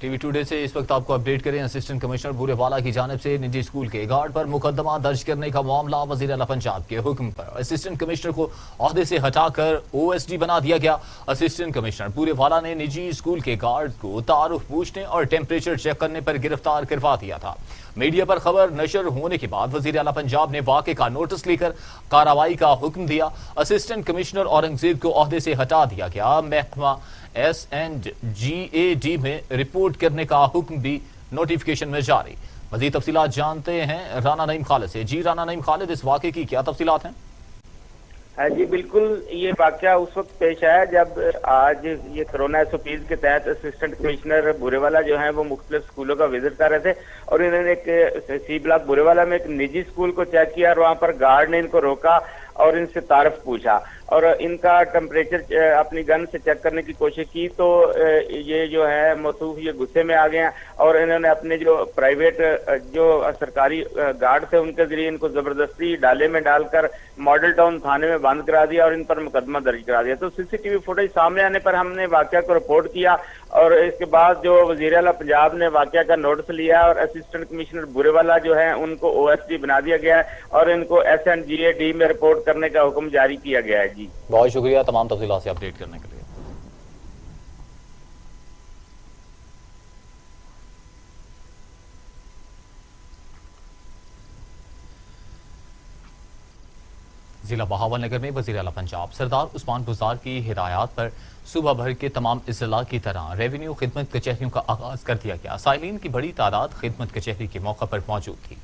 TV today से इस वक्त आपको अपडेट करें। असिस्टेंट कमिश्नर बूरेवाला की जानिब से निजी स्कूल के गार्ड पर मुकदमा दर्ज करने का मामला वजीर आला पंजाब के हुक्म पर असिस्टेंट कमिश्नर को ओहदे से हटाकर OSD बना दिया गया। असिस्टेंट कमिश्नर बूरेवाला ने निजी स्कूल के गार्ड को तारुफ पूछने और टेम्परेचर चेक करने पर गिरफ्तार करवा दिया था। मीडिया पर खबर नशर होने के बाद वजीर आला पंजाब ने वाक़े का नोटिस लेकर कार्रवाई का हुक्म दिया। असिस्टेंट कमिश्नर औरंगजेब को ओहदे से हटा दिया गया। महकमा SNGAD में रिपोर्ट करने का हुक्म भी नोटिफिकेशन में जारी। मजीद तफसीलात जानते हैं राना नईम खालिद से। जी राना नईम खालिद, इस वाक़े की क्या तफसीलात हैं? जी बिल्कुल, ये वाक़या उस वक्त पेश आया जब आज ये कोरोना SOPs के तहत असिस्टेंट कमिश्नर बूरेवाला जो हैं वो मुख्तलिफ स्कूलों का विजिट कर रहे थे और इन्होंने एक C ब्लॉक बूरेवाला में एक निजी स्कूल को चेक किया और वहाँ पर गार्ड ने इनको रोका और इनसे तारफ पूछा और इनका टेम्परेचर अपनी गन से चेक करने की कोशिश की तो ये जो है मौसूफ ये गुस्से में आ गए हैं और इन्होंने अपने जो प्राइवेट जो सरकारी गार्ड थे उनके जरिए इनको जबरदस्ती डाले में डालकर मॉडल टाउन थाने में बंद करा दिया और इन पर मुकदमा दर्ज करा दिया। तो CCTV फुटेज सामने आने पर हमने वाकया को रिपोर्ट किया और इसके बाद जो वजीर आला पंजाब ने वाकया का नोटिस लिया और असिस्टेंट कमिश्नर बूरेवाला जो है उनको OSD बना दिया गया है और इनको SNGAD में रिपोर्ट करने का हुक्म जारी किया गया है। जी बहुत शुक्रिया तमाम तफसीलात से अपडेट करने के लिए। जिला बहावलनगर में वज़ीर आला पंजाब सरदार उस्मान बुज़दार की हिदायत पर सुबह भर के तमाम अजला की तरह रेवेन्यू खिदमत कचहरियों का आगाज कर दिया गया। साइलिन की बड़ी तादाद खिदमत कचहरी के मौका पर मौजूद थी।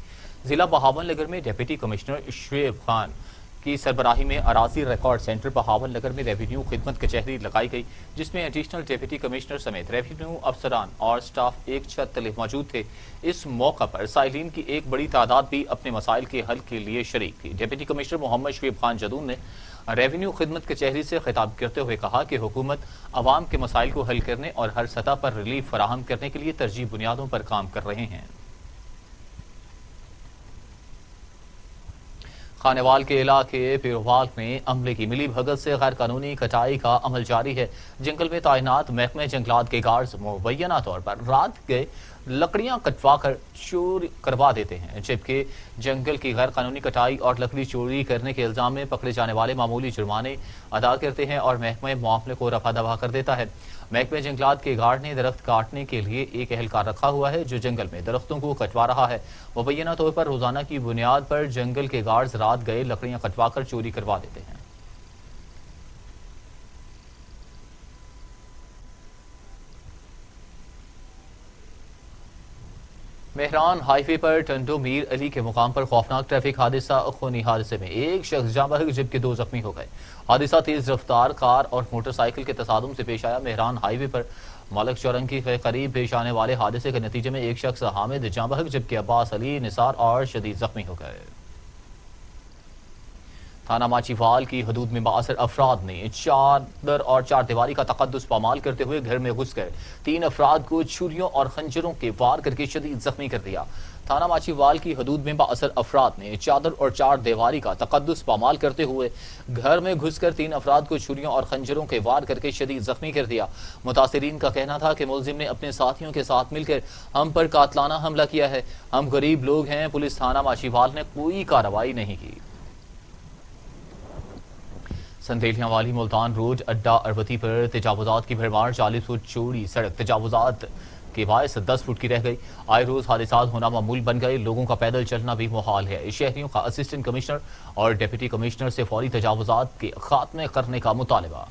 जिला बहावलनगर में डिप्टी कमिश्नर शुएब खान की सरबराही में अराजी रिकॉर्ड सेंटर बहावलनगर में रेवेन्यू खिदमत कचहरी लगाई गई, जिसमें एडिशनल डिप्टी कमिश्नर समेत रेवेन्यू अफसरान और स्टाफ एक छत तले मौजूद थे। इस मौका पर साइलिन की एक बड़ी तादाद भी अपने मसाइल के हल के लिए शरीक थी। डिप्टी कमिश्नर मोहम्मद शुएब खान जदून ने रेवेन्यू खिदमत कचहरी से खिताब करते हुए कहा कि हुकूमत अवाम के मसाइल को हल करने और हर सतह पर रिलीफ फराहम करने के लिए तरजीह बुनियादों पर काम कर रहे हैं। खानेवाल के इलाके पिरोवाल में अमले की मिली भगत से गैर कानूनी कटाई का अमल जारी है। जंगल में तैनात महकमे जंगलात के गार्ड्स मुबैना तौर पर रात गए लकड़ियां कटवा कर चोरी करवा देते हैं, जबकि जंगल की गैर कानूनी कटाई और लकड़ी चोरी करने के इल्जाम में पकड़े जाने वाले मामूली जुर्माने अदा करते हैं और महकमे मामले को रफा दफा कर देता है। महकमे जंगलात के गार्ड ने दरख्त काटने के लिए एक एहलकार रखा हुआ है जो जंगल में दरख्तों को कटवा रहा है। मुबैना तौर पर रोजाना की बुनियाद पर जंगल के गार्ड्स रात गए लकड़ियां कटवा कर चोरी करवा देते हैं। मेहरान हाईवे पर टंडो मीर अली के मुकाम पर खौफनाक ट्रैफिक हादसा। खूनी हादसे में एक शख्स जाँ बहक जबकि 2 जख्मी हो गए। हादसा तेज रफ्तार कार और मोटरसाइकिल के तसादुम से पेश आया। मेहरान हाईवे पर मलक चौरंगी के करीब पेश आने वाले हादसे के नतीजे में एक शख्स हामिद जाँ बहक जबकि अब्बास अली, निसार और शदीद जख्मी हो गए। थाना माचीवाल की हदूद में बासर अफराद ने चादर और चार दीवारी का तकद्दुस पामाल करते हुए घर में घुसकर 3 अफराद को छुरियों और खंजरों के वार करके शदीद जख्मी कर दिया। थाना माचीवाल की हदूद में बासर अफराद ने चादर और चार दीवारी का तकद्दुस पामाल करते हुए घर में घुसकर 3 अफराद को छुरियों और खंजरों के वार करके शदीद जख्मी कर दिया। मुतासिरीन का कहना था कि मुलजिम ने अपने साथियों के साथ मिलकर हम पर कातलाना हमला किया है। हम गरीब लोग हैं। पुलिस थाना माचीवाल ने कोई कार्रवाई नहीं की। संदेलियां वाली मुल्तान रोड अड्डा अरबती पर तजावुजात की भरमार। 40 फुट चौड़ी सड़क तजावुजात के बायस 10 फुट की रह गई। आए रोज हादसात होना मामूल बन गए। लोगों का पैदल चलना भी मुहाल है। शहरियों का असिस्टेंट कमिश्नर और डिप्टी कमिश्नर से फौरी तजावुजात के खात्मे करने का मुतालबा।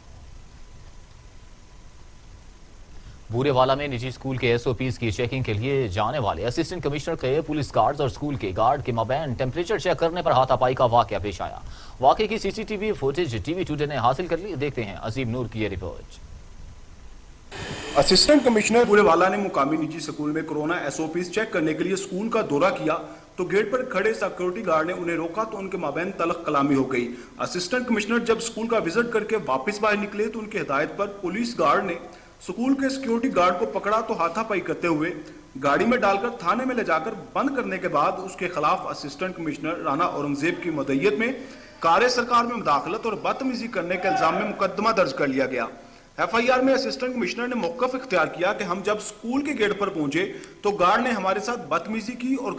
बूरेवाला में निजी स्कूल के SOPs की चेकिंग के लिए जाने वाले असिस्टेंट कमिश्नर के पुलिस गार्ड्स और स्कूल के गार्ड के माबैन टेम्परेचर चेक करने पर हाथापाई का वाकया पेश आया। वाकये की CCTV फुटेज टीवी टुडे ने हासिल कर ली। देखते हैं अजीम नूर की ये रिपोर्ट। असिस्टेंट कमिश्नर बूरेवाला ने मुकामी निजी स्कूल में कोरोना SOPs चेक करने के लिए स्कूल का दौरा किया तो गेट पर खड़े सिक्योरिटी गार्ड ने उन्हें रोका तो उनके माबैन तलख कलामी हो गई। असिस्टेंट कमिश्नर जब स्कूल का विजिट करके वापस बाहर निकले तो उनकी हिदायत पर पुलिस गार्ड ने स्कूल के सिक्योरिटी गार्ड को पकड़ा तो हाथापाई करते हुए गाड़ी में डालकर थाने में ले जाकर बंद करने के बाद उसके खिलाफ असिस्टेंट कमिश्नर राना औरंगजेब की मदईयत में कार्य सरकार में मुदाखलत और बदतमीजी करने के इल्जाम में मुकदमा दर्ज कर लिया गया। FIR میں اسسٹنٹ کمشنر نے موقف اختیار کیا کہ ہم جب اسکول کے گیٹ پر پہنچے تو گارڈ نے ہمارے ساتھ بدتمیزی کی اور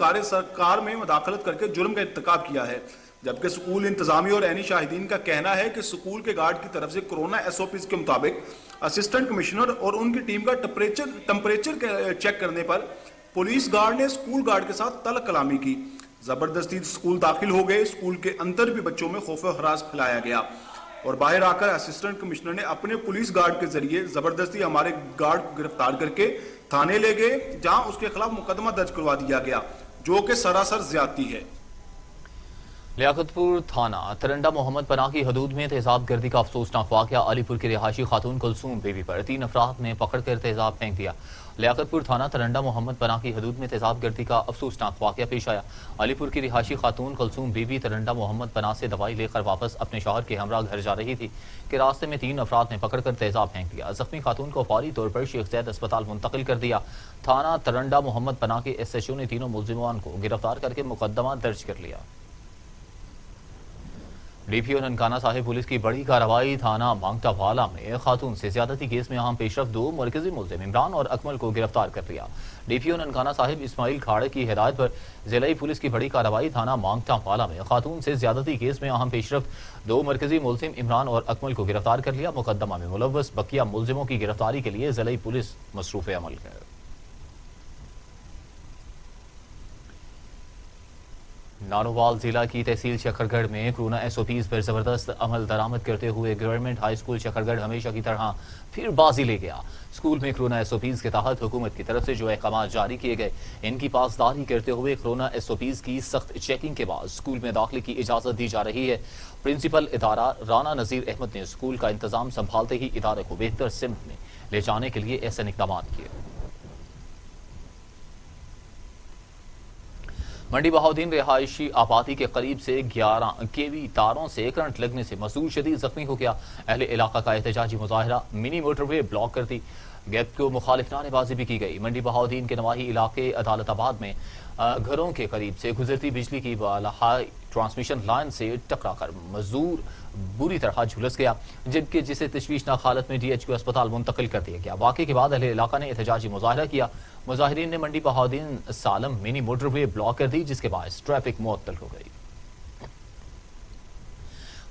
کار میں مداخلت کر کے جرم کا ارتکاب کیا ہے، جبکہ اسکول انتظامیہ اور عینی شاہدین کا کہنا ہے کہ اسکول کے گارڈ کی طرف سے کورونا SOPs کے مطابق اسسٹنٹ کمشنر اور ان کی ٹیم کا ٹمپریچر چیک کرنے پر پولیس گارڈ نے اسکول گارڈ کے ساتھ تلخ کلامی کی، زبردستی اسکول داخل ہو گئے، اسکول کے اندر بھی بچوں میں خوف و ہراس پھیلایا گیا اور باہر آ کر اسسٹنٹ کمشنر نے اپنے پولیس گارڈ کے ذریعے زبردستی ہمارے گارڈ کو گرفتار کر کے تھانے لے گئے، جہاں اس کے خلاف مقدمہ درج کروا دیا گیا، جو کہ سراسر زیادتی ہے۔ لیاقت پور تھانہ ترنڈا محمد پناہ کی حدود میں تیزاب گردی کا افسوسناک واقعہ علی پور کی رہائشی خاتون کلثوم بیوی پر 3 افراد نے پکڑ کر تیزاب پھینک دیا۔ لیاقت پور تھانہ ترنڈا محمد پناہ کی حدود میں تیزاب گردی کا افسوسناک واقعہ پیش آیا۔ علی پور کی رہائشی خاتون کلثوم بیوی ترنڈا محمد پناہ سے دوائی لے کر واپس اپنے شوہر کے ہمراہ گھر جا رہی تھی کہ راستے میں 3 افراد نے پکڑ کر تیزاب پھینک دیا۔ زخمی خاتون کو فوری طور پر شیخ زید اسپتال منتقل کر دیا۔ تھانہ ترنڈا محمد پناہ کے SHO نے تینوں ملزمان کو گرفتار کر کے مقدمہ درج کر لیا۔ DPO ننکانہ صاحب پولیس کی بڑی کارروائی تھانہ مانگٹا والا میں خاتون سے زیادتی کیس میں اہم پیشرفت 2 مرکزی ملزم عمران اور اکمل کو گرفتار کر لیا۔ DPO ننکانہ صاحب اسماعیل کھاڑے کی ہدایت پر ضلعی پولیس کی بڑی کارروائی تھانہ مانگٹا والا میں خاتون سے زیادتی کیس میں اہم پیشرفت 2 مرکزی ملزم عمران اور اکمل کو گرفتار کر لیا۔ مقدمہ میں ملوث بقیہ ملزموں کی گرفتاری کے لیے ضلعی پولیس مصروف عمل ہے۔ نانووال ضلع کی تحصیل شکرگڑھ میں کورونا SOPs پر زبردست عمل درآمد کرتے ہوئے گورنمنٹ ہائی اسکول شکرگڑھ ہمیشہ کی طرح پھر بازی لے گیا۔ اسکول میں کورونا SOPs کے تحت حکومت کی طرف سے جو احکامات جاری کیے گئے ان کی پاسداری کرتے ہوئے کورونا SOPs کی سخت چیکنگ کے بعد اسکول میں داخلے کی اجازت دی جا رہی ہے۔ پرنسپل ادارہ رانا نذیر احمد نے اسکول کا انتظام سنبھالتے ہی ادارے کو بہتر سمت میں لے جانے کے لیے احسن اقدامات کیے۔ منڈی بہاؤدین رہائشی آبادی کے قریب سے 11 kV تاروں سے کرنٹ لگنے سے مزدور شدید زخمی ہو گیا۔ اہل علاقہ کا احتجاجی مظاہرہ منی موٹر وے بلاک کر دی۔ گیپ کو مخالف نعرے بازی بھی کی گئی۔ منڈی بہاؤدین کے نواحی علاقے عدالت آباد میں گھروں کے قریب سے گزرتی بجلی کی بالا ہائی ٹرانسمیشن لائن سے ٹکرا کر مزدور بری طرح جھلس گیا، جبکہ جسے تشویشناک حالت میں DHQ اسپتال منتقل کر دیا گیا۔ واقعے کے بعد اہل علاقہ نے احتجاجی مظاہرہ کیا۔ مظاہرین نے منڈی بہاؤدین سالم منی موٹر وے بلاک کر دی، جس کے باعث ٹریفک معطل ہو گئی۔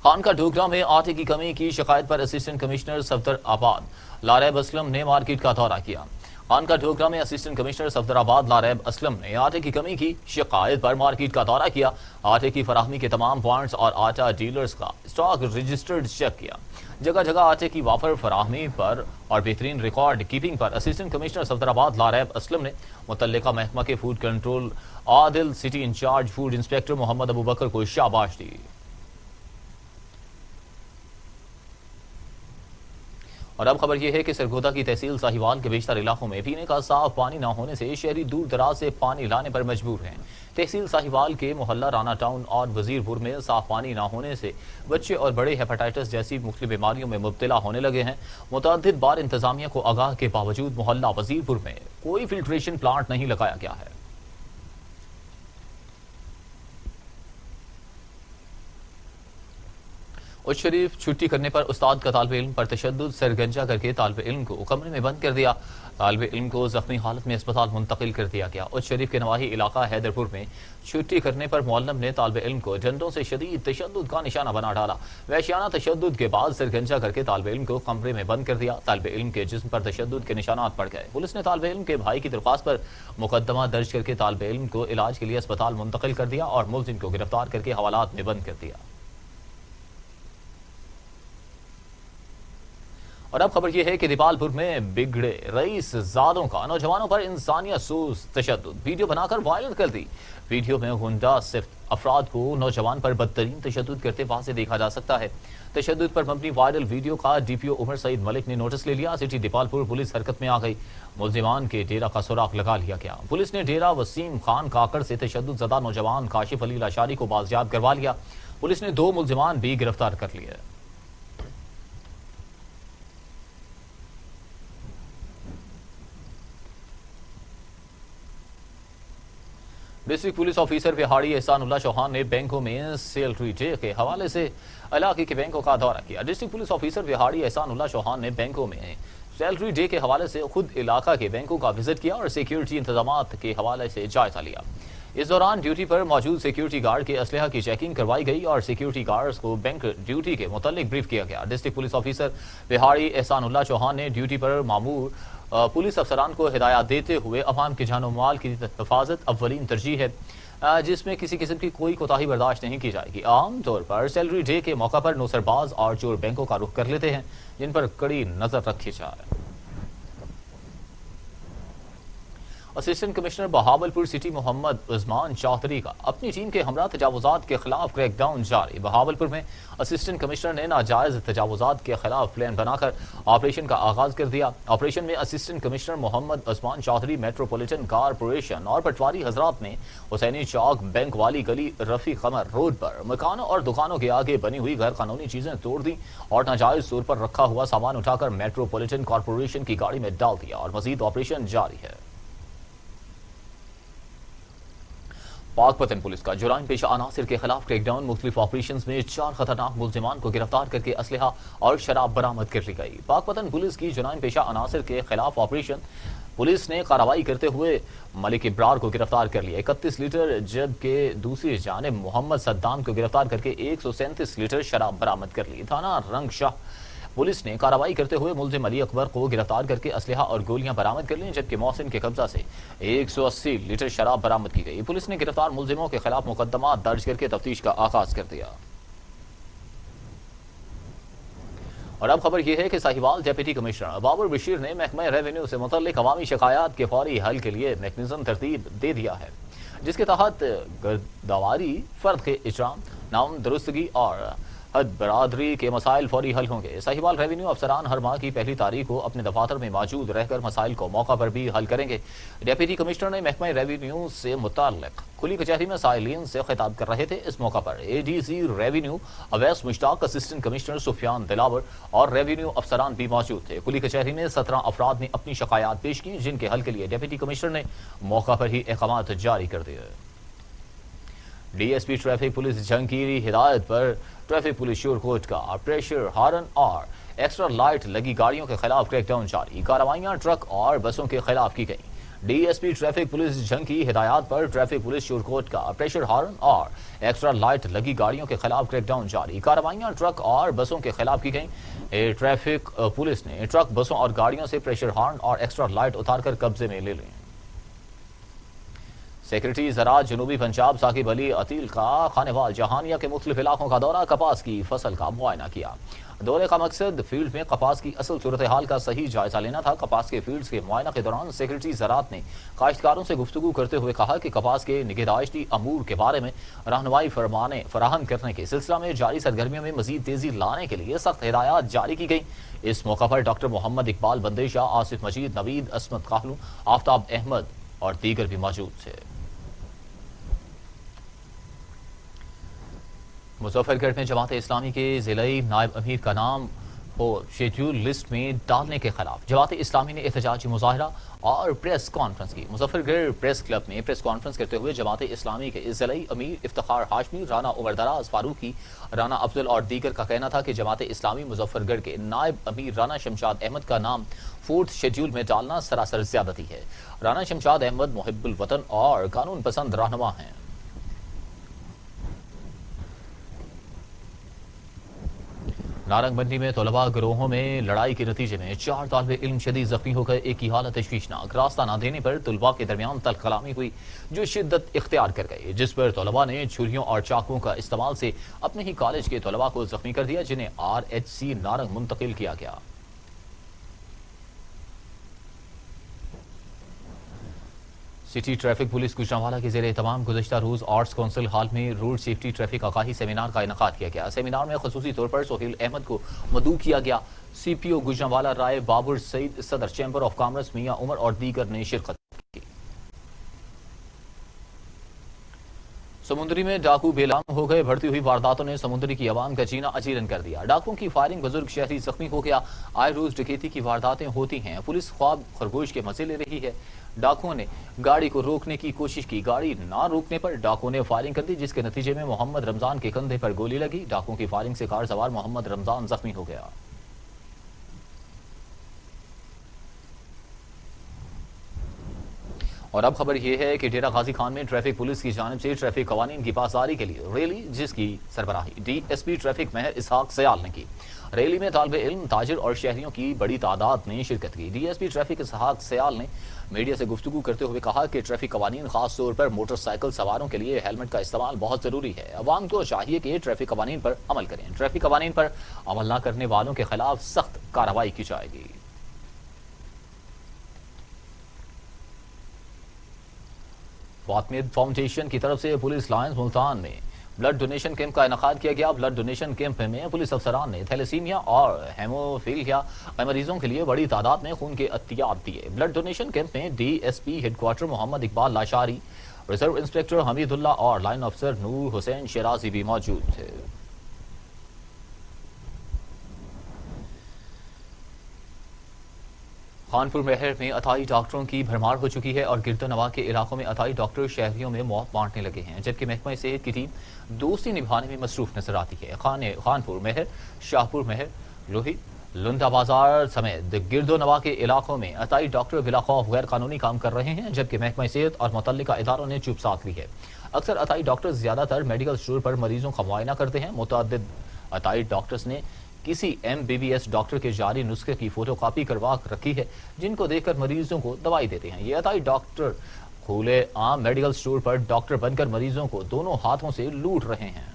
خانقاہ ڈھوگرہ میں آٹے کی کمی کی شکایت پر اسسٹنٹ کمشنر صفدر آباد لاریب اسلم نے مارکیٹ کا دورہ کیا۔ خانقاہ ڈھوگرہ میں اسسٹنٹ کمشنر صفدر آباد لاریب اسلم نے آٹے کی کمی کی شکایت پر مارکیٹ کا دورہ کیا۔ آٹے کی فراہمی کے تمام پوائنٹس اور آٹا ڈیلرز کا اسٹاک رجسٹرڈ چیک کیا۔ جگہ جگہ آٹے کی وافر فراہمی پر اور بہترین ریکارڈ کیپنگ پر اسسٹنٹ کمشنر صفدر آباد لاریب اسلم نے متعلقہ محکمہ کے فوڈ کنٹرول عادل سٹی انچارج فوڈ انسپیکٹر محمد ابوبکر کو شاباش دی۔ اور اب خبر یہ ہے کہ سرگودا کی تحصیل ساہیوال کے بیشتر علاقوں میں پینے کا صاف پانی نہ ہونے سے شہری دور دراز سے پانی لانے پر مجبور ہیں۔ تحصیل ساہیوال کے محلہ رانا ٹاؤن اور وزیر پور میں صاف پانی نہ ہونے سے بچے اور بڑے ہیپاٹائٹس جیسی مختلف بیماریوں میں مبتلا ہونے لگے ہیں۔ متعدد بار انتظامیہ کو آگاہ کے باوجود محلہ وزیر پور میں کوئی فلٹریشن پلانٹ نہیں لگایا گیا ہے۔ اچ شریف چھٹی کرنے پر استاد کا طالب علم پر تشدد، سرگنجا کر کے طالب علم کو کمرے میں بند کر دیا۔ طالب علم کو زخمی حالت میں اسپتال منتقل کر دیا گیا۔ اچ شریف کے نواحی علاقہ حیدرپور میں چھٹی کرنے پر معلم نے طالب علم کو ڈنڈوں سے شدید تشدد کا نشانہ بنا ڈالا۔ وحشیانہ تشدد کے بعد سرگنجا کر کے طالب علم کو کمرے میں بند کر دیا۔ طالب علم کے جسم پر تشدد کے نشانات پڑ گئے۔ پولیس نے طالب علم کے بھائی کی درخواست پر مقدمہ درج کر کے طالب علم کو علاج کے لیے اسپتال منتقل کر دیا اور ملزم کو گرفتار کر کے حوالات میں بند کر دیا۔ اور اب خبر یہ ہے کہ دیپال پور میں بگڑے رئیس زادوں کا نوجوانوں پر انسانیت سوز تشدد ویڈیو بنا کر وائرل کر دی۔ ویڈیو میں غنڈہ صفت افراد کو نوجوان پر بدترین تشدد کرتے واضح دیکھا جا سکتا ہے۔ تشدد پر مبنی وائرل ویڈیو کا DPO عمر سعید ملک نے نوٹس لے لیا۔ سٹی دیپال پور پولیس حرکت میں آ گئی۔ ملزمان کے ڈیرہ کا سراغ لگا لیا گیا۔ پولیس نے ڈیرہ وسیم خان کاکڑ سے تشدد زدہ نوجوان کاشف علی لاشاری کو بازیاب کروا لیا۔ پولیس نے 2 ملزمان بھی گرفتار کر لیے۔ ڈسٹرکٹ پولیس آفیسر بہاڑی احسان اللہ چوہان نے بینکوں میں سیلری ڈے کے حوالے سے علاقے کے بینکوں کا دورہ کیا۔ ڈسٹرکٹ پولیس آفیسر بہاڑی احسان اللہ چوہان نے بینکوں میں سیلری ڈے کے حوالے سے خود علاقہ کے بینکوں کا وزٹ کیا اور سیکیورٹی انتظامات کے حوالے سے جائزہ لیا۔ اس دوران ڈیوٹی پر موجود سیکیورٹی گارڈ کے اسلحہ کی چیکنگ کروائی گئی اور سیکیورٹی گارڈز کو بینک ڈیوٹی کے متعلق بریف کیا گیا۔ ڈسٹرکٹ پولیس آفیسر بہاڑی احسان اللہ چوہان نے ڈیوٹی پر مامور پولیس افسران کو ہدایات دیتے ہوئے عوام کی جان و مال کی حفاظت اولین ترجیح ہے، جس میں کسی قسم کی کوئی کوتاہی برداشت نہیں کی جائے گی۔ عام طور پر سیلری ڈے کے موقع پر نوسرباز اور چور بینکوں کا رخ کر لیتے ہیں، جن پر کڑی نظر رکھی جائے۔ Assistant commissioner Bahawalpur city Muhammad Usman Chaudhry کا اپنی ٹیم کے ہمراہ تجاوزات کے خلاف کریک ڈاؤن جاری۔ بہاولپور میں اسسٹنٹ کمشنر نے ناجائز تجاوزات کے خلاف پلان بنا کر آپریشن کا آغاز کر دیا۔ آپریشن میں assistant commissioner Muhammad Usman Chaudhry, metropolitan corporation اور پٹواری حضرات نے حسینی چوک، بینک والی گلی، رفیع قمر روڈ پر مکانوں اور دکانوں کے آگے بنی ہوئی غیر قانونی چیزیں توڑ دیں اور ناجائز طور پر رکھا ہوا سامان اٹھا کر میٹروپولیٹن کارپوریشن کی گاڑی میں ڈال دیا اور مزید آپریشن جاری ہے۔ پاک پتن پولیس کا جرائم پیشہ عناصر کے خلاف کریک ڈاؤن، مختلف آپریشنز میں 4 خطرناک ملزمان کو گرفتار کر کے اسلحہ اور شراب برآمد کر لی گئی۔ پاک پتن پولیس کی جرائم پیشہ عناصر کے خلاف آپریشن پولیس نے کارروائی کرتے ہوئے ملک ابرار کو گرفتار کر لیا 31 لیٹر، جبکہ دوسری جانب محمد صدام کو گرفتار کر کے 137 لیٹر شراب برآمد کر لی۔ تھانہ رنگ شاہ پولیس نے کارروائی کرتے ہوئے ملزم علی اکبر کو گرفتار کر کے اسلحہ اور گولیاں برآمد کر لیں، جبکہ محسن کے قبضہ سے 180 لیٹر شراب برآمد کی گئی۔ پولیس نے گرفتار ملزموں کے خلاف مقدمات درج کر کے تفتیش کا آغاز کر دیا۔ اور اب خبر یہ ہے کہ ساہیوال ڈپٹی کمشنر بابر بشیر نے محکمہ ریونیو سے متعلق عوامی شکایات کے فوری حل کے لیے میکنزم ترتیب دے دیا ہے، جس کے تحت گردواری، فرد کے اجرام، نام درستگی اور حد برادری کے مسائل فوری حل ہوں گے۔ ساہیوال ریونیو افسران ہر ماہ کی پہلی تاریخ کو اپنے دفاتر میں موجود رہ کر مسائل کو موقع پر بھی حل کریں گے۔ ڈپٹی کمشنر نے محکمہ ریونیو سے متعلق کھلی کچہری میں سائلین سے خطاب کر رہے تھے۔ اس موقع پر اے ڈی سی ریونیو اویس مشتاق، اسسٹنٹ کمشنر سفیان دلاور اور ریونیو افسران بھی موجود تھے۔ کھلی کچہری میں 17 افراد نے اپنی شکایات پیش کی، جن کے حل کے لیے ڈپٹی کمشنر نے موقع پر ہی احکامات جاری کر دیے۔ D S P traffic police جنگ کی ہدایت پر ٹریفک پولیس شورکوٹ کا پریشر ہارن اور ایکسٹرا لائٹ لگی گاڑیوں کے خلاف کریک ڈاؤن جاری۔ کارروائیاں ٹرک اور بسوں کے خلاف کی گئیں۔ D S P traffic police جنگ کی ہدایات پر ٹریفک پولیس شورکوٹ کا پریشر ہارن اور ایکسٹرا لائٹ لگی گاڑیوں کے خلاف کریک ڈاؤن جاری۔ کارروائیاں ٹرک اور بسوں کے خلاف کی گئیں۔ ٹریفک پولیس نے ٹرک، بسوں اور گاڑیوں سے پریشر ہارن اور ایکسٹرا لائٹ اتار کر قبضے میں لے لیں۔ سیکرٹری زراعت جنوبی پنجاب ثاقب علی عتیل کا خانوال جہانیہ کے مختلف علاقوں کا دورہ، کپاس کی فصل کا معائنہ کیا۔ دورے کا مقصد فیلڈ میں کپاس کی اصل صورتحال کا صحیح جائزہ لینا تھا۔ کپاس کے فیلڈز کے معائنہ کے دوران سیکرٹری زراعت نے کاشتکاروں سے گفتگو کرتے ہوئے کہا کہ کپاس کے نگہداشتی امور کے بارے میں رہنمائی فراہم کرنے کے سلسلہ میں جاری سرگرمیوں میں مزید تیزی لانے کے لیے سخت ہدایات جاری کی گئیں۔ اس موقع پر ڈاکٹر محمد اقبال بندیشا، آصف مجید، نوید، عصمت کاہلو، آفتاب احمد اور دیگر بھی موجود تھے۔ مظفر گڑھ میں جماعت اسلامی کے ضلعی نائب امیر کا نام کو شیڈول لسٹ میں ڈالنے کے خلاف جماعت اسلامی نے احتجاجی مظاہرہ اور پریس کانفرنس کی۔ مظفر گڑھ پریس کلب میں پریس کانفرنس کرتے ہوئے جماعت اسلامی کے ضلعی امیر افتخار ہاشمی، رانا عمر دراز فاروقی، رانا افضل اور دیگر کا کہنا تھا کہ جماعت اسلامی مظفر گڑھ کے نائب امیر رانا شمشاد احمد کا نام 4تھ شیڈول میں ڈالنا سراسر زیادتی ہے۔ رانا شمشاد احمد محب الوطن اور قانون پسند رہنما ہیں۔ نارنگ منڈی میں طلباء گروہوں میں لڑائی کے نتیجے میں 4 طالب علم شدید زخمی ہو گئے۔ ایک کی حالت تشویشناک، راستہ نہ دینے پر طلباء کے درمیان تلخ کلامی ہوئی جو شدت اختیار کر گئی، جس پر طلباء نے چھریوں اور چاقوؤں کا استعمال سے اپنے ہی کالج کے طلباء کو زخمی کر دیا، جنہیں RHC نارنگ منتقل کیا گیا۔ سٹی ٹریفک پولیس گوجرانوالہ کے زیر اہتمام گزشتہ روز آرٹس کونسل ہال میں روڈ سیفٹی ٹریفک آگاہی سیمینار کا انعقاد کیا گیا۔ سیمینار میں خصوصی طور پر سہیل احمد کو مدعو کیا گیا۔ سی پی او گوجرانوالہ رائے بابر سعید، صدر چیمبر آف کامرس میاں عمر اور دیگر نے شرکت کی۔ समुद्री में डाकू बेलाम हो गए। बढ़ती हुई वारदातों ने समुद्री की आवाम का जीना अजीरन कर दिया। डाकुओं की फायरिंग, बुजुर्ग शहरी जख्मी हो गया। आए रोज डकैती की वारदातें होती हैं। पुलिस ख्वाब खरगोश के मजे ले रही है। डाकुओं ने गाड़ी को रोकने की कोशिश की। गाड़ी ना रोकने पर डाकुओं ने फायरिंग कर दी, जिसके नतीजे में मोहम्मद रमजान के कंधे पर गोली लगी। डाकुओं की फायरिंग से कार सवार मोहम्मद रमजान जख्मी हो गया। और अब खबर यह है कि डेरा गाजी खान में ट्रैफिक पुलिस की जानिब से ट्रैफिक कवानीन की पासदारी के लिए रैली, जिसकी सरबराही डीएसपी ट्रैफिक महर इसहाक सयाल ने की। रैली में तालिब इल्म, ताजिर और शहरियों की बड़ी तादाद ने शिरकत की। डीएसपी ट्रैफिक इसहाक सयाल ने मीडिया से गुफ्तगू करते हुए कहा कि ट्रैफिक कवानीन, खास तौर पर मोटरसाइकिल सवारों के लिए हेलमेट का इस्तेमाल बहुत जरूरी है। अवाम को चाहिए कि ट्रैफिक कवानीन पर अमल करें। ट्रैफिक कवानीन पर अमल न करने वालों के खिलाफ सख्त कार्रवाई की जाएगी। फातमियत फाउंडेशन की तरफ से पुलिस लाइन्स मुल्तान में ब्लड डोनेशन कैंप का इनेकाद किया गया। ब्लड डोनेशन कैंप में पुलिस अफसरान ने थैलेसीमिया और हेमोफीलिया के मरीजों के लिए बड़ी तादाद में खून के अतियाब दिए। ब्लड डोनेशन कैंप में DSP headquarters Mohammad Iqbal Lashari, reserve inspector Hamidullah और लाइन अफसर नूर हुसैन शराजी भी मौजूद थे। खानपुर महर में अताई डॉक्टरों की भरमार हो चुकी है और गिरदोनवा के इलाकों में अताई डॉक्टर शहरियों में मौत बांटने लगे हैं, जबकि महकमा सेहत की टीम दोस्ती निभाने में मसरूफ नजर आती है। खानपुर महर, शाहपुर महर, लोही, लुंदा बाजार समेत गिरदोनवा के इलाकों में अताई डॉक्टर बिला खौफ गैर कानूनी काम कर रहे हैं, जबकि महकमा सेहत और मुतल्लिका इदारों ने चुप साथ ली है। अक्सर अताई डॉक्टर ज्यादातर मेडिकल स्टोर पर मरीजों का मुआयना करते हैं। मुतअद्दिद अताई डॉक्टर्स ने किसी एमबीबीएस डॉक्टर के जारी नुस्खे की फोटोकॉपी करवा रखी है, जिनको देखकर मरीजों को दवाई देते हैं। ये अताई डॉक्टर खुले आम मेडिकल स्टोर पर डॉक्टर बनकर मरीजों को दोनों हाथों से लूट रहे हैं।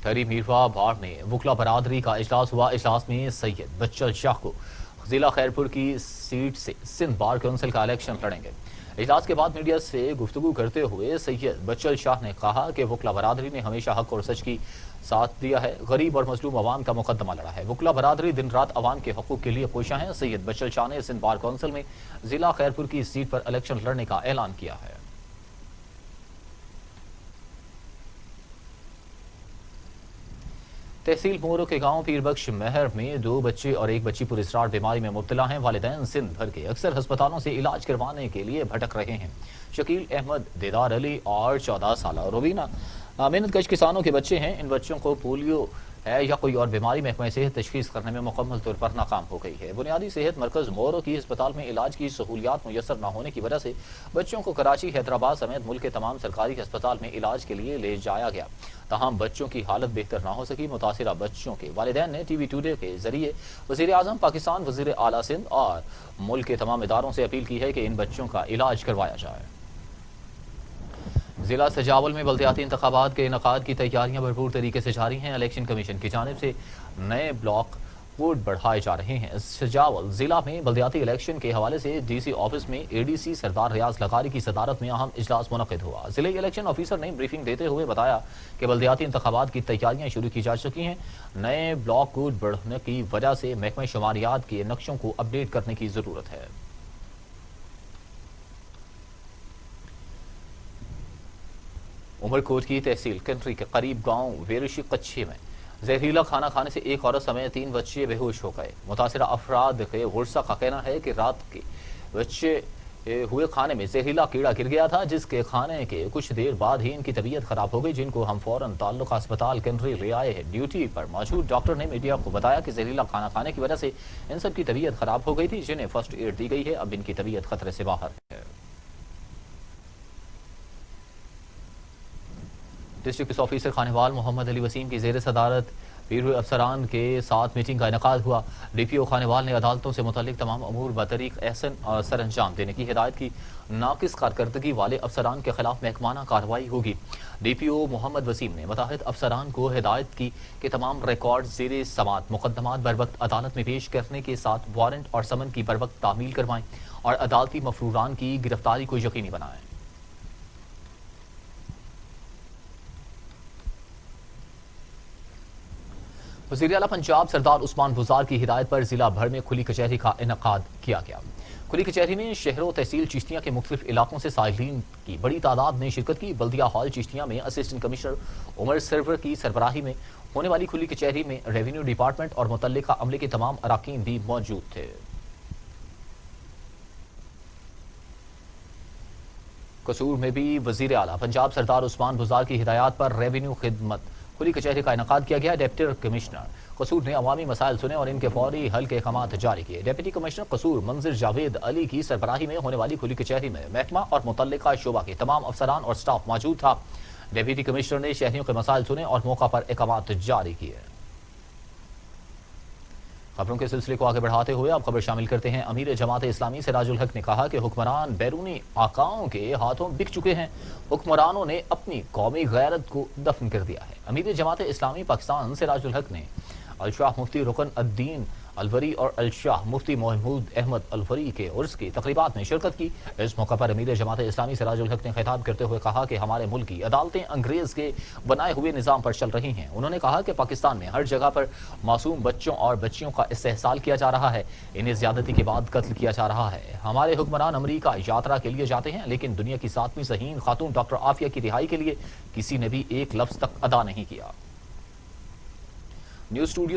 ठहरी मीरवा बाढ़ में वकला बरादरी का इजलास हुआ। इजलास में सैयद बच्चल शाह को जिला खैरपुर की सीट से सिंध बार काउंसिल का इलेक्शन लड़ेंगे। इजलास के बाद मीडिया से गुफ्तगू करते हुए सैयद बच्चल शाह ने कहा कि वकला बरादरी ने हमेशा हक और सच की साथ दिया है, गरीब और मजलूम अवाम का मुकदमा लड़ा है। वकला बरादरी दिन रात अवाम के हकूक के लिए कोशा है। सैयद बच्चल शाह ने सिंध बार काउंसिल में जिला खैरपुर की सीट पर इलेक्शन लड़ने का ऐलान किया है। तहसील मोरो के गांव पीरबख्श महर में 2 बच्चे और 1 बच्ची पुरस्कार बीमारी में मुब्तला हैं। वालिदैन सिंध भर के अक्सर अस्पतालों से इलाज करवाने के लिए भटक रहे हैं। शकील अहमद, देदार अली और 14 साल रुबीना मेहनतकश किसानों के बच्चे हैं। इन बच्चों को पोलियो है या कोई और बीमारी महकमा सेहत तशखीस करने में मुकम्मल तौर पर नाकाम हो गई है। बुनियादी सेहत मरकज मोरो की अस्पताल में इलाज की सहूलियात मुयसर न होने की वजह से बच्चों को कराची, हैदराबाद समेत मुल्क के तमाम सरकारी अस्पताल में इलाज के लिए ले जाया गया। तमाम बच्चों की हालत बेहतर न हो सकी। मुतासिरा बच्चों के वालिदैन ने टीवी टुडे के जरिए वज़ीर आज़म पाकिस्तान, वज़ीर आला सिंध और मुल्क के तमाम इदारों से अपील की है कि इन बच्चों का इलाज करवाया जाए। जिला सजावल में बल्दियाती इंतखाबात के इनेकाद की तैयारियां भरपूर तरीके से जारी हैं। इलेक्शन कमीशन की जानिब से नए ब्लॉक कोड बढ़ाए जा रहे हैं। सजावल जिला में बल्दियाती इलेक्शन के हवाले से डीसी ऑफिस में एडीसी सरदार रियाज लगारी की सदारत में अहम इजलास मुनक्किद हुआ। जिले इलेक्शन ऑफिसर ने ब्रीफिंग देते हुए बताया कि बल्दियाती इंतखाबात की तैयारियां शुरू की जा चुकी हैं। नए ब्लॉक कोड बढ़ने की वजह से महकमा शुमारियात के नक्शों को अपडेट करने की जरूरत है। उमरकोट की तहसील कंट्री के करीब गांव वेरशी कच्छे में जहरीला खाना खाने से एक औरत समेत 3 बच्चे बेहोश हो गए। मुतासिरा अफराद के गुस्सा का कहना है कि रात के बच्चे हुए खाने में जहरीला कीड़ा गिर गया था, जिसके खाने के कुछ देर बाद ही इनकी तबीयत खराब हो गई, जिनको हम फौरन ताल्लुका अस्पताल कंट्री ले आए हैं। ड्यूटी पर मौजूद डॉक्टर ने मीडिया को बताया कि जहरीला खाना खाने की वजह से इन सब की तबीयत खराब हो गई थी, जिन्हें फर्स्ट एड दी गई है। अब इनकी तबीयत खतरे से बाहर है। डिस्ट्रिक्ट ऑफिसर खानेवाल मोहम्मद अली वसीम की जेर सदारत पीर हुए अफसरान के साथ मीटिंग का इनेकाद हुआ। डीपीओ खानेवाल ने अदालतों से मुतालिक तमाम अमूर बतरीक एहसन और सर अंजाम देने की हिदायत की। नाकिस कारकर्दगी वाले अफसरान के खिलाफ महकमाना कार्रवाई होगी। डीपीओ मोहम्मद वसीम ने मुताहिद अफसरान को हिदायत की कि तमाम रिकॉर्ड जेर समात मुकदमात बर वक्त अदालत में पेश करने के साथ वारंट और समन की बर वक्त तामील करवाएं और अदालती मफरूरान की गिरफ्तारी को यकीनी बनाएं। वज़ीर आला पंजाब सरदार उस्मान बुज़ार की हिदायत पर जिला भर में खुली कचहरी का इनेकाद किया गया। खुली कचहरी में शहरों तहसील चिश्तिया के मुख्तलिफ इलाकों से साइलिन की बड़ी तादाद ने शिरकत की। बल्दिया हॉल चिश्तिया में असिस्टेंट कमिश्नर उमर सरवर की सरबराही में होने वाली खुली कचहरी में रेवेन्यू डिपार्टमेंट और मुतल्लिका अमले के तमाम अराकीन भी मौजूद थे। कसूर में भी वजीर आला पंजाब सरदार उस्मान बुज़दार की हिदायत पर रेवेन्यू खिदमत खुली कचहरी का इनेकाद किया गया। डिप्टी कमिश्नर कसूर ने अवामी मसाइल सुने और इनके फौरी हल के अहकाम जारी किए। डिप्टी कमिश्नर कसूर मंजिर जावेद अली की सरबराही में होने वाली खुली कचहरी में महकमा और मुतल्लिका शोबा के तमाम अफसरान और स्टाफ मौजूद था। डिप्टी कमिश्नर ने शहरियों के मसाइल सुने और मौका पर अहकाम जारी किए। खबरों के सिलसिले को आगे बढ़ाते हुए अब खबर शामिल करते हैं। अमीर जमात इस्लामी सिराजुल हक ने कहा कि हुक्मरान बैरूनी आकाओं के हाथों बिक चुके हैं। हुक्मरानों ने अपनी कौमी गैरत को दफन कर दिया है। अमीर जमात इस्लामी पाकिस्तान सिराजुल हक ने अलशाह मुफ्ती रुकन अद्दीन अलवरी और अलशाह मुफ्ती महमूद अहमद अलवरी के उर्स की तकरीबात में शिरकत की। इस मौका पर अमीर जमात इस्लामी सिराजुल हक ने खिताब करते हुए कहा कि हमारे मुल्क की अदालतें अंग्रेज के बनाए हुए निज़ाम पर चल रही हैं। उन्होंने कहा कि पाकिस्तान में हर जगह पर मासूम बच्चों और बच्चियों का इस्तेहसाल किया जा रहा है, इन्हें ज्यादती के बाद कत्ल किया जा रहा है। हमारे हुक्मरान अमरीका यात्रा के लिए जाते हैं, लेकिन दुनिया की 7वीं ज़हीन खातून डॉक्टर आफिया की रिहाई के लिए किसी ने भी एक लफ्ज़ तक अदा नहीं किया। News studio